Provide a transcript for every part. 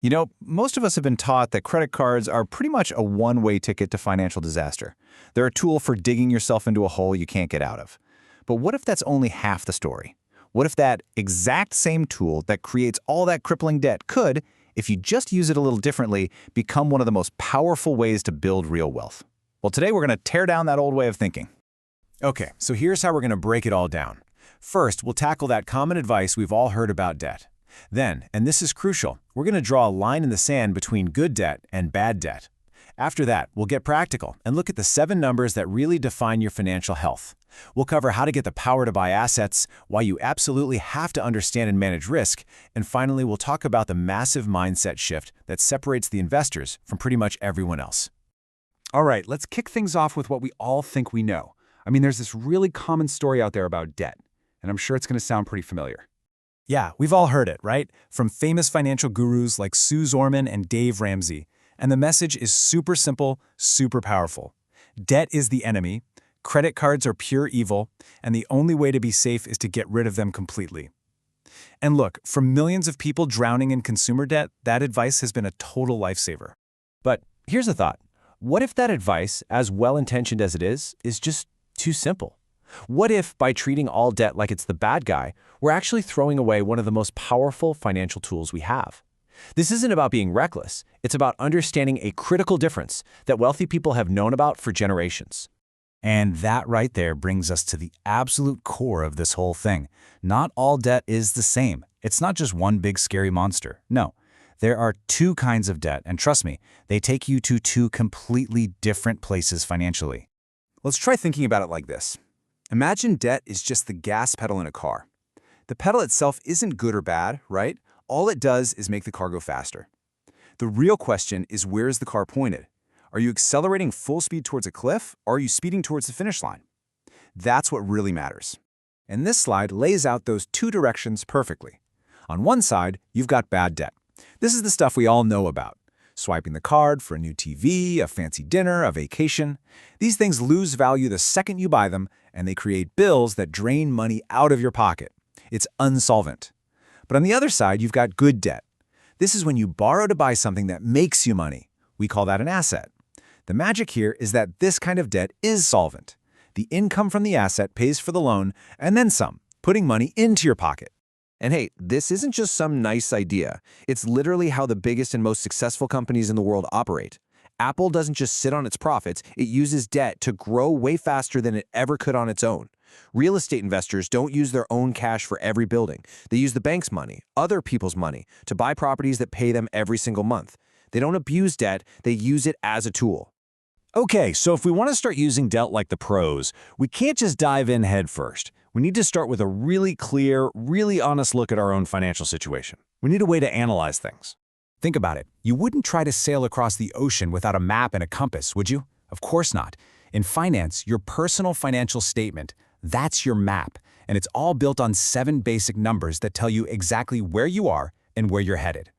You know, most of us have been taught that credit cards are pretty much a one-way ticket to financial disaster. They're a tool for digging yourself into a hole you can't get out of. But what if that's only half the story? What if that exact same tool that creates all that crippling debt could, if you just use it a little differently, become one of the most powerful ways to build real wealth? Well, today we're going to tear down that old way of thinking. Okay, so here's how we're going to break it all down. First, we'll tackle that common advice we've all heard about debt. Then, and this is crucial, we're going to draw a line in the sand between good debt and bad debt. After that, we'll get practical and look at the 7 numbers that really define your financial health. We'll cover how to get the power to buy assets, why you absolutely have to understand and manage risk, and finally, we'll talk about the massive mindset shift that separates the investors from pretty much everyone else. All right, let's kick things off with what we all think we know. I mean, there's this really common story out there about debt, and I'm sure it's going to sound pretty familiar. Yeah, we've all heard it, right? From famous financial gurus like Sue Zorman and Dave Ramsey. And the message is super simple, super powerful. Debt is the enemy, credit cards are pure evil, and the only way to be safe is to get rid of them completely. And look, for millions of people drowning in consumer debt, that advice has been a total lifesaver. But here's a thought. What if that advice, as well-intentioned as it is just too simple? What if, by treating all debt like it's the bad guy, we're actually throwing away one of the most powerful financial tools we have? This isn't about being reckless. It's about understanding a critical difference that wealthy people have known about for generations. And that right there brings us to the absolute core of this whole thing. Not all debt is the same. It's not just one big scary monster. No, there are 2 kinds of debt, and trust me, they take you to 2 completely different places financially. Let's try thinking about it like this. Imagine debt is just the gas pedal in a car. The pedal itself isn't good or bad, right? All it does is make the car go faster. The real question is, where is the car pointed? Are you accelerating full speed towards a cliff, or are you speeding towards the finish line? That's what really matters. And this slide lays out those 2 directions perfectly. On one side, you've got bad debt. This is the stuff we all know about. Swiping the card for a new TV, a fancy dinner, a vacation. These things lose value the second you buy them, and they create bills that drain money out of your pocket. It's unsolvent. But on the other side, you've got good debt. This is when you borrow to buy something that makes you money. We call that an asset. The magic here is that this kind of debt is solvent. The income from the asset pays for the loan, and then some, putting money into your pocket. And hey, this isn't just some nice idea. It's literally how the biggest and most successful companies in the world operate. Apple doesn't just sit on its profits, it uses debt to grow way faster than it ever could on its own. Real estate investors don't use their own cash for every building. They use the bank's money, other people's money, to buy properties that pay them every single month. They don't abuse debt, they use it as a tool. Okay, so if we want to start using debt like the pros, we can't just dive in head first. We need to start with a really clear, really honest look at our own financial situation. We need a way to analyze things. Think about it. You wouldn't try to sail across the ocean without a map and a compass, would you? Of course not. In finance, your personal financial statement, that's your map, and it's all built on 7 basic numbers that tell you exactly where you are and where you're headed.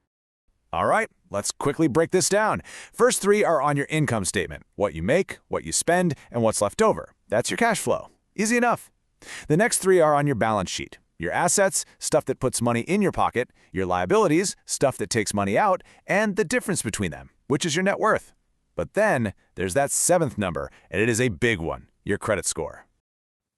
All right, let's quickly break this down. First 3 are on your income statement: what you make, what you spend, and what's left over. That's your cash flow. Easy enough. The next 3 are on your balance sheet: your assets, stuff that puts money in your pocket; your liabilities, stuff that takes money out; and the difference between them, which is your net worth. But then there's that 7th number, and it is a big one: your credit score.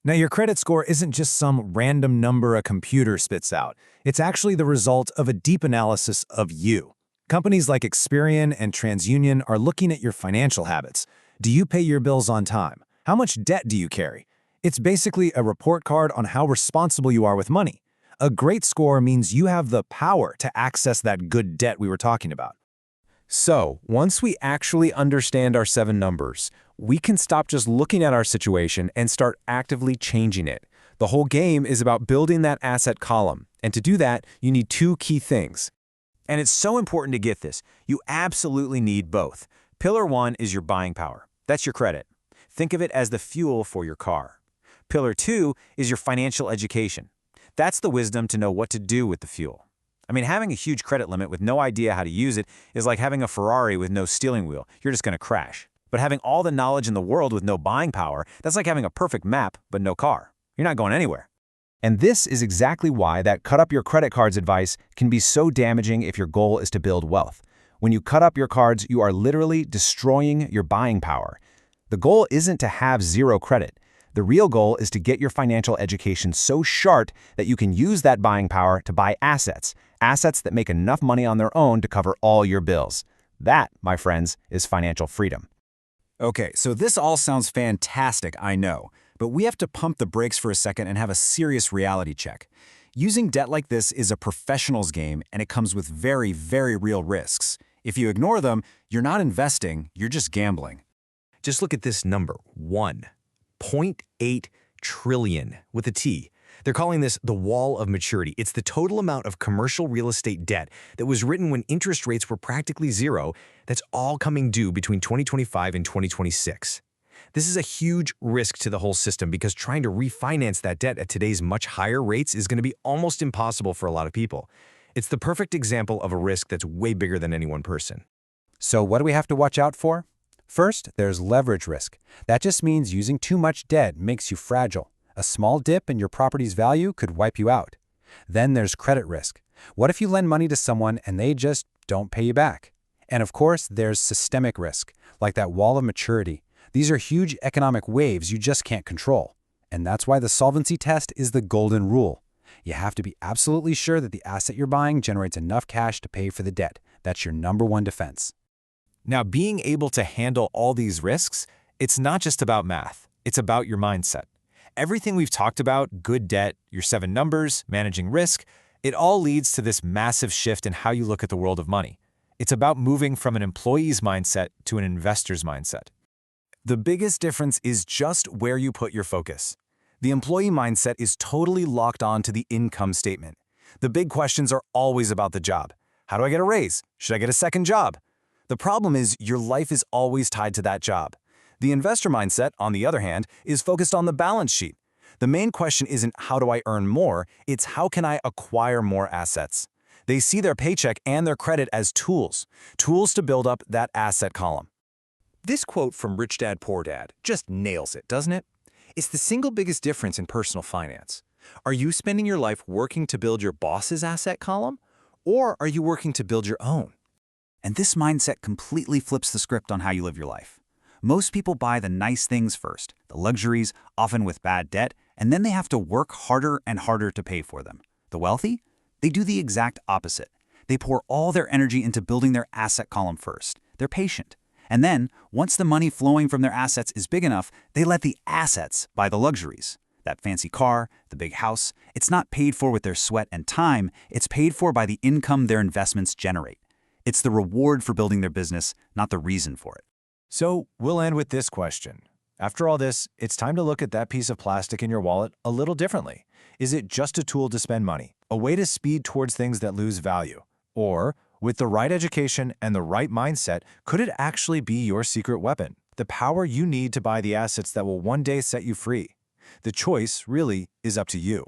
Now, your credit score isn't just some random number a computer spits out. It's actually the result of a deep analysis of you. Companies like Experian and TransUnion are looking at your financial habits. Do you pay your bills on time? How much debt do you carry? It's basically a report card on how responsible you are with money. A great score means you have the power to access that good debt we were talking about. So, once we actually understand our 7 numbers, we can stop just looking at our situation and start actively changing it. The whole game is about building that asset column, and to do that, you need 2 key things. And it's so important to get this. You absolutely need both. Pillar 1 is your buying power. That's your credit. Think of it as the fuel for your car. Pillar 2 is your financial education. That's the wisdom to know what to do with the fuel. I mean, having a huge credit limit with no idea how to use it is like having a Ferrari with no steering wheel. You're just going to crash. But having all the knowledge in the world with no buying power, that's like having a perfect map but no car. You're not going anywhere. And this is exactly why that cut up your credit cards advice can be so damaging if your goal is to build wealth. When you cut up your cards, you are literally destroying your buying power. The goal isn't to have zero credit. The real goal is to get your financial education so sharp that you can use that buying power to buy assets that make enough money on their own to cover all your bills. That, my friends, is financial freedom. Okay, so this all sounds fantastic, I know, but we have to pump the brakes for a second and have a serious reality check. Using debt like this is a professional's game, and it comes with very, very real risks. If you ignore them, you're not investing, you're just gambling. Just look at this number, 1.8 trillion with a T. They're calling this the wall of maturity. It's the total amount of commercial real estate debt that was written when interest rates were practically zero that's all coming due between 2025 and 2026. This is a huge risk to the whole system because trying to refinance that debt at today's much higher rates is going to be almost impossible for a lot of people. It's the perfect example of a risk that's way bigger than any one person. So what do we have to watch out for? First, there's leverage risk. That just means using too much debt makes you fragile. A small dip in your property's value could wipe you out. Then there's credit risk. What if you lend money to someone and they just don't pay you back? And of course, there's systemic risk, like that wall of maturity. These are huge economic waves you just can't control. And that's why the solvency test is the golden rule. You have to be absolutely sure that the asset you're buying generates enough cash to pay for the debt. That's your number one defense. Now, being able to handle all these risks, it's not just about math, it's about your mindset. Everything we've talked about, good debt, your 7 numbers, managing risk, it all leads to this massive shift in how you look at the world of money. It's about moving from an employee's mindset to an investor's mindset. The biggest difference is just where you put your focus. The employee mindset is totally locked on to the income statement. The big questions are always about the job. How do I get a raise? Should I get a second job? The problem is your life is always tied to that job. The investor mindset, on the other hand, is focused on the balance sheet. The main question isn't how do I earn more, it's how can I acquire more assets. They see their paycheck and their credit as tools to build up that asset column. This quote from Rich Dad Poor Dad just nails it, doesn't it? It's the single biggest difference in personal finance. Are you spending your life working to build your boss's asset column, or are you working to build your own? And this mindset completely flips the script on how you live your life. Most people buy the nice things first, the luxuries, often with bad debt, and then they have to work harder and harder to pay for them. The wealthy? They do the exact opposite. They pour all their energy into building their asset column first. They're patient. And then, once the money flowing from their assets is big enough, they let the assets buy the luxuries. That fancy car, the big house, it's not paid for with their sweat and time, it's paid for by the income their investments generate. It's the reward for building their business, not the reason for it. So we'll end with this question. After all this, it's time to look at that piece of plastic in your wallet a little differently. Is it just a tool to spend money, a way to speed towards things that lose value? Or, with the right education and the right mindset, could it actually be your secret weapon, the power you need to buy the assets that will one day set you free? The choice really is up to you.